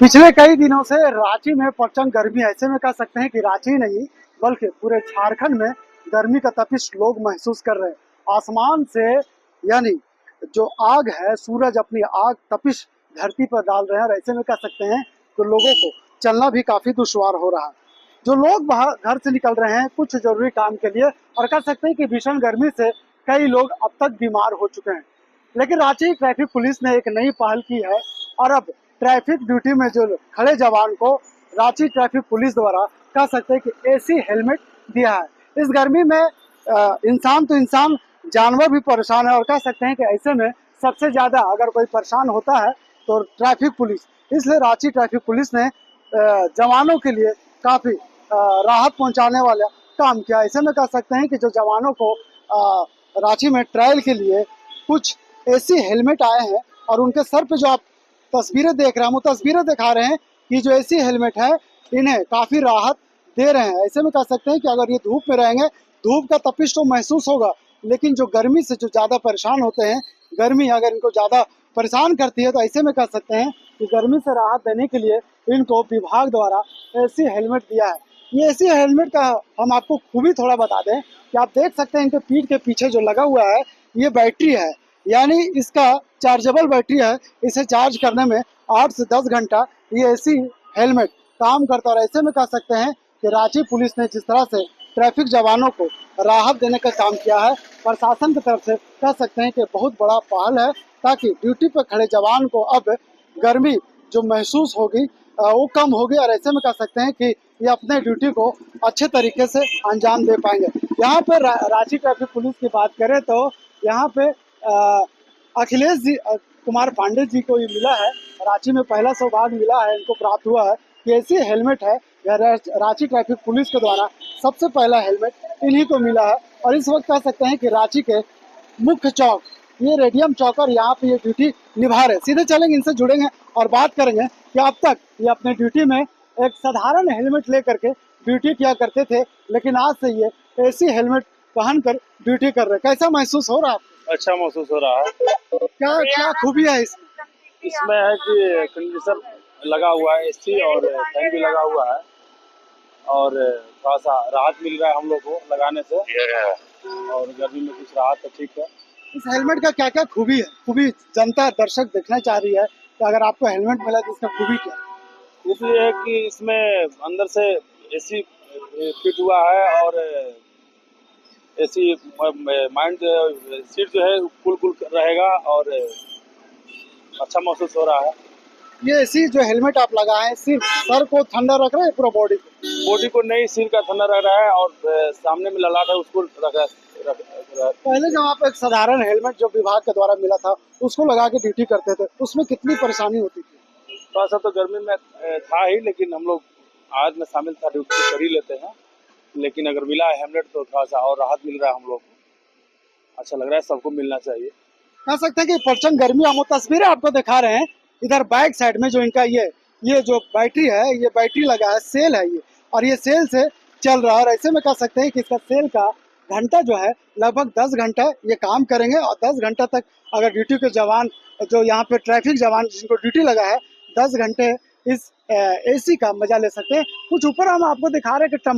पिछले कई दिनों से रांची में प्रचंड गर्मी है। ऐसे में कह सकते हैं कि रांची नहीं बल्कि पूरे झारखंड में गर्मी का तपिश लोग महसूस कर रहे हैं। आसमान से यानी जो आग है, सूरज अपनी आग तपिश धरती पर डाल रहे हैं और ऐसे में कह सकते हैं कि लोगों को चलना भी काफी दुश्वार हो रहा है। जो लोग बाहर घर से निकल रहे हैं कुछ जरूरी काम के लिए, और कह सकते हैं कि भीषण गर्मी से कई लोग अब तक बीमार हो चुके हैं। लेकिन रांची ट्रैफिक पुलिस ने एक नई पहल की है और अब ट्रैफिक ड्यूटी में जो खड़े जवान को रांची ट्रैफिक पुलिस द्वारा कह सकते हैं कि एसी हेलमेट दिया है। इस गर्मी में इंसान तो इंसान, जानवर भी परेशान है और कह सकते हैं कि ऐसे में सबसे ज्यादा अगर कोई परेशान होता है तो ट्रैफिक पुलिस। इसलिए रांची ट्रैफिक पुलिस ने जवानों के लिए काफी राहत पहुंचाने वाला काम किया। ऐसे में कह सकते हैं कि जो जवानों को रांची में ट्रायल के लिए कुछ एसी हेलमेट आए हैं और उनके सर पे जो आप तस्वीरें देख रहे हैं, वो तस्वीरें दिखा रहे हैं कि जो एसी हेलमेट है इन्हें काफी राहत दे रहे हैं। ऐसे में कह सकते हैं कि अगर ये धूप में रहेंगे, धूप का तपिश तो महसूस होगा, लेकिन जो गर्मी से जो ज्यादा परेशान होते हैं, गर्मी अगर इनको ज्यादा परेशान करती है, तो ऐसे में कह सकते हैं कि गर्मी से राहत देने के लिए इनको विभाग द्वारा एसी हेलमेट दिया है। ये एसी हेलमेट का हम आपको खूबी थोड़ा बता दें कि आप देख सकते हैं इनके पीठ के पीछे जो लगा हुआ है ये बैटरी है, यानी इसका चार्जेबल बैटरी है। इसे चार्ज करने में 8 से 10 घंटा ये एसी हेलमेट काम करता है। और ऐसे में कह सकते हैं कि रांची पुलिस ने जिस तरह से ट्रैफिक जवानों को राहत देने का काम किया है, प्रशासन की तरफ से कह सकते हैं कि बहुत बड़ा पहल है, ताकि ड्यूटी पर खड़े जवान को अब गर्मी जो महसूस होगी वो कम होगी और ऐसे में कह सकते हैं कि ये अपने ड्यूटी को अच्छे तरीके से अंजाम दे पाएंगे। यहाँ पे रांची ट्रैफिक पुलिस की बात करें तो यहाँ पे अखिलेश जी कुमार पांडे जी को ये मिला है, रांची में पहला सौभाग्य मिला है, इनको प्राप्त हुआ है कि ऐसी हेलमेट है। यह रांची ट्रैफिक पुलिस के द्वारा सबसे पहला हेलमेट इन्हीं को मिला है। और इस वक्त कह सकते हैं कि रांची के मुख्य चौक, ये रेडियम चौक, और यहाँ पे ये ड्यूटी निभा रहे। सीधे चलेंगे, इनसे जुड़ेंगे और बात करेंगे कि अब तक ये अपने ड्यूटी में एक साधारण हेलमेट लेकर के ड्यूटी किया करते थे, लेकिन आज से ये ऐसी हेलमेट पहनकर ड्यूटी कर रहे। कैसा महसूस हो रहा है? अच्छा महसूस हो रहा है। क्या क्या खूबी है इसमें? इसमें है कि कंडीशनर लगा हुआ है, एसी और फैन भी लगा हुआ है और थोड़ा सा राहत मिल रहा है हम लोग को लगाने से, और गर्मी में कुछ राहत तो ठीक है। इस हेलमेट का क्या क्या खूबी है? खूबी जनता दर्शक देखना चाह रही है तो अगर आपको हेलमेट मिला तो इसका खूबी क्या? खूबी है कि इसमें अंदर से एसी फिट हुआ है और एसी माइंड सीट जो है कूल कूल रहेगा और अच्छा महसूस हो रहा है। ये एसी जो हेलमेट आप लगाए हैं सिर्फ सर को ठंडा रख रहे हैं, पूरा बॉडी को? बॉडी को नहीं, सिर का ठंडा रह रहा है और सामने में ललाट है उसको पहले जब आप एक साधारण हेलमेट जो विभाग के द्वारा मिला था उसको लगा के ड्यूटी करते थे, उसमें कितनी परेशानी होती थी? थोड़ा सा तो गर्मी में था ही, लेकिन हम लोग आज में शामिल था, ड्यूटी कर ही लेते हैं। लेकिन अगर मिला है हेलमेट तो थोड़ा सा और राहत मिल रहा है हम लोग को। अच्छा लग रहा है, सबको मिलना चाहिए। कह सकते हैं कि प्रचंड गर्मी, हम वो तस्वीरें आपको दिखा रहे हैं इधर बैक साइड में जो इनका ये जो बैटरी है, ये बैटरी लगा है, सेल है ये, और ये सेल से चल रहा है। और ऐसे में कह सकते हैं कि इसका सेल का घंटा जो है लगभग 10 घंटा ये काम करेंगे और 10 घंटा तक अगर ड्यूटी के जवान जो यहाँ पे ट्रैफिक जवान जिनको ड्यूटी लगा है 10 घंटे इस एसी का मजा ले सकते हैं। कुछ ऊपर हम आपको दिखा रहे हैं कि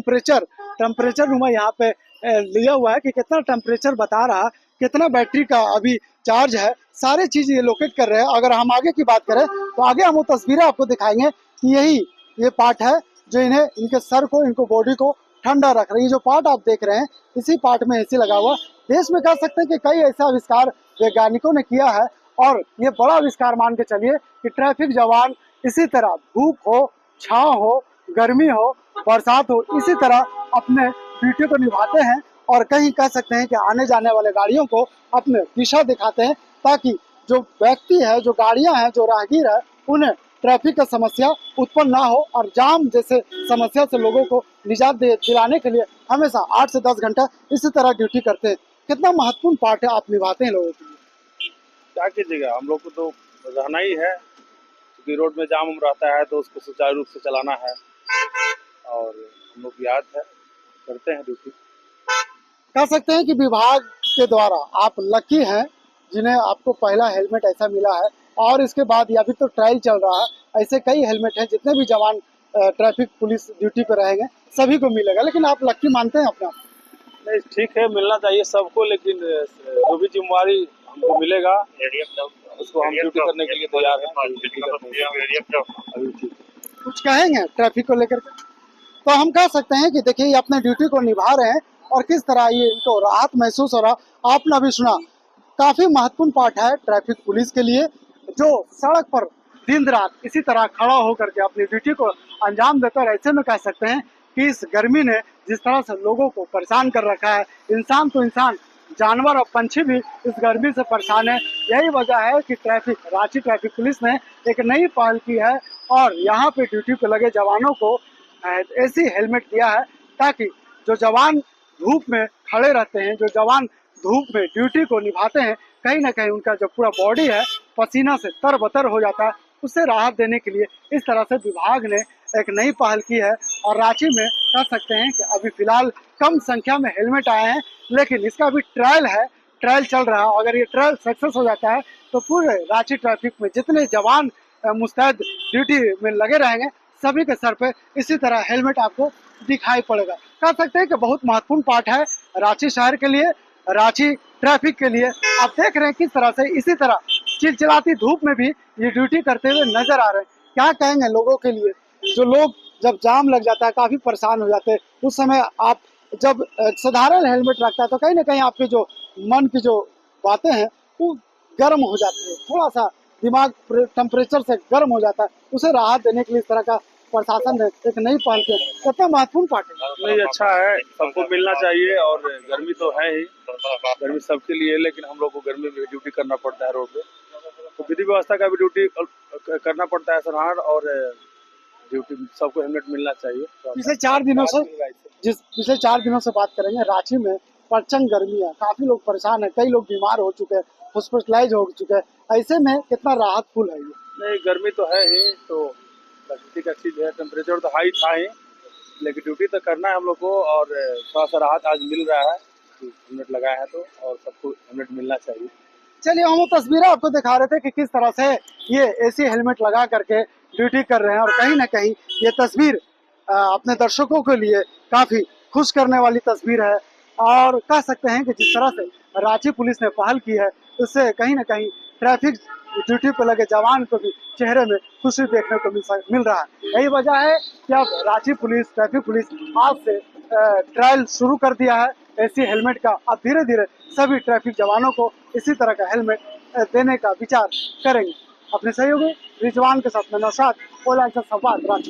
टेम्परेचर नुमा यहाँ पे लिया हुआ है कि कितना टेम्परेचर बता रहा, कितना बैटरी का अभी चार्ज है, सारे चीज ये लोकेट कर रहे हैं। अगर हम आगे की बात करें तो आगे हम वो तस्वीरें आपको दिखाएंगे कि यही ये पार्ट है जो इन्हें इनके सर को, इनको बॉडी को ठंडा रख रही है। जो पार्ट आप देख रहे हैं इसी पार्ट में एसी लगा हुआ। देश में कह सकते हैं कि कई ऐसा आविष्कार वैज्ञानिकों ने किया है और ये बड़ा आविष्कार मान के चलिए कि ट्रैफिक जवान इसी तरह धूप हो, छांव हो, गर्मी हो, बरसात हो, इसी तरह अपने ड्यूटी को निभाते हैं और कहीं कह सकते हैं कि आने जाने वाले गाड़ियों को अपने दिशा दिखाते हैं, ताकि जो व्यक्ति है, जो गाड़ियां हैं, जो राहगीर है, उन्हें ट्रैफिक का समस्या उत्पन्न ना हो और जाम जैसे समस्या से लोगों को निजात दिलाने के लिए हमेशा 8 से 10 घंटा इसी तरह ड्यूटी करते हैं। कितना महत्वपूर्ण पार्ट है आप निभाते हैं लोगों के लिए? क्या कीजिएगा, हम लोग को तो रहना ही है, क्योंकि रोड में जाम रहता है तो उसको सुचारू रूप से चलाना है और हम लोग की याद है, करते हैं ड्यूटी। कह सकते हैं कि विभाग के द्वारा आप लकी हैं जिन्हें आपको पहला हेलमेट ऐसा मिला है, और इसके बाद या फिर तो ट्रायल चल रहा है, ऐसे कई हेलमेट हैं, जितने भी जवान ट्रैफिक पुलिस ड्यूटी पर रहेंगे सभी को मिलेगा। लेकिन आप लक्की मानते हैं अपना? नहीं, ठीक है, मिलना चाहिए सबको, लेकिन जो भी जिम्मेवारी हमको मिलेगा उसको हम ड्यूटी करने के लिए तैयार हैं। अभी ठीक है। कुछ कहेंगे ट्रैफिक को लेकर के? तो हम कह सकते हैं कि देखिए ये अपने ड्यूटी को निभा रहे हैं और किस तरह ये इनको राहत महसूस हो रहा। आपने अभी सुना, काफी महत्वपूर्ण पार्ट है ट्रैफिक पुलिस के लिए, जो सड़क पर दिन रात इसी तरह खड़ा होकर के अपनी ड्यूटी को अंजाम देता है। ऐसे में कह सकते हैं कि इस गर्मी ने जिस तरह से लोगों को परेशान कर रखा है, इंसान तो इंसान, जानवर और पंछी भी इस गर्मी से परेशान है। यही वजह है कि रांची ट्रैफिक पुलिस ने एक नई पहल की है और यहाँ पे ड्यूटी पे लगे जवानों को ऐसी हेलमेट दिया है, ताकि जो जवान धूप में खड़े रहते हैं, जो जवान धूप में ड्यूटी को निभाते हैं, कहीं ना कहीं उनका जो पूरा बॉडी है पसीना से तरबतर हो जाता है। उससे राहत देने के लिए इस तरह से विभाग ने एक नई पहल की है। और रांची में कह सकते हैं कि अभी फिलहाल कम संख्या में हेलमेट आए हैं, लेकिन इसका अभी ट्रायल है, ट्रायल चल रहा है। अगर ये ट्रायल सक्सेस हो जाता है तो पूरे रांची ट्रैफिक में जितने जवान मुस्तैद ड्यूटी में लगे रहेंगे, सभी के सर पे इसी तरह हेलमेट आपको दिखाई पड़ेगा। कह सकते हैं कि बहुत महत्वपूर्ण पार्ट है रांची शहर के लिए, रांची ट्रैफिक के लिए। आप देख रहे हैं किस तरह से इसी तरह चिलचिलाती धूप में भी ये ड्यूटी करते हुए नजर आ रहे हैं। क्या कहेंगे लोगों के लिए, जो लोग जब जाम लग जाता है काफी परेशान हो जाते हैं, उस समय आप जब साधारण हेलमेट रखता है तो कहीं ना कहीं आपके जो मन की जो बातें हैं वो गर्म हो जाती है, थोड़ा सा दिमाग टेम्परेचर से गर्म हो जाता है। उसे राहत देने के लिए इस तरह का प्रशासन ने एक नई पहल की। कितना महत्वपूर्ण पार्ट है? नहीं, अच्छा है, सबको मिलना चाहिए। और गर्मी तो है ही, गर्मी सबके लिए है, लेकिन हम लोग को गर्मी में ड्यूटी करना पड़ता है रोड पे, तो विधि व्यवस्था का भी ड्यूटी करना पड़ता है सराहना। और ड्यूटी सबको हेलमेट मिलना चाहिए। पिछले 4 दिनों से पिछले 4 दिनों से बात करेंगे, रांची में प्रचंड गर्मी है, काफी लोग परेशान है, कई लोग बीमार हो चुके हैं, हॉस्पिटलाइज हो चुके हैं। ऐसे में कितना राहत फुल है ये? नहीं, गर्मी तो है ही, तो प्रकृति का चीज है, टेम्परेचर तो हाई था ही, लेकिन ड्यूटी तो करना है हम लोग को। और थोड़ा सा राहत आज मिल रहा है, हेलमेट लगाए हैं तो, और सबको हेलमेट मिलना चाहिए। चलिए, हम वो तस्वीरें आपको दिखा रहे थे कि किस तरह से ये एसी हेलमेट लगा करके ड्यूटी कर रहे हैं। और कहीं ना कहीं ये तस्वीर अपने दर्शकों के लिए काफी खुश करने वाली तस्वीर है। और कह सकते हैं कि जिस तरह से रांची पुलिस ने पहल की है, उससे कहीं ना कहीं ट्रैफिक ड्यूटी पर लगे जवान को भी चेहरे में खुशी देखने को मिल रहा है। यही वजह है कि अब रांची पुलिस, ट्रैफिक पुलिस आज से ट्रायल शुरू कर दिया है एसी हेलमेट का। अब धीरे धीरे सभी ट्रैफिक जवानों को इसी तरह का हेलमेट देने का विचार करेंगे। अपने सहयोगी रिजवान के साथ में नौशाद, संवाद, रांची।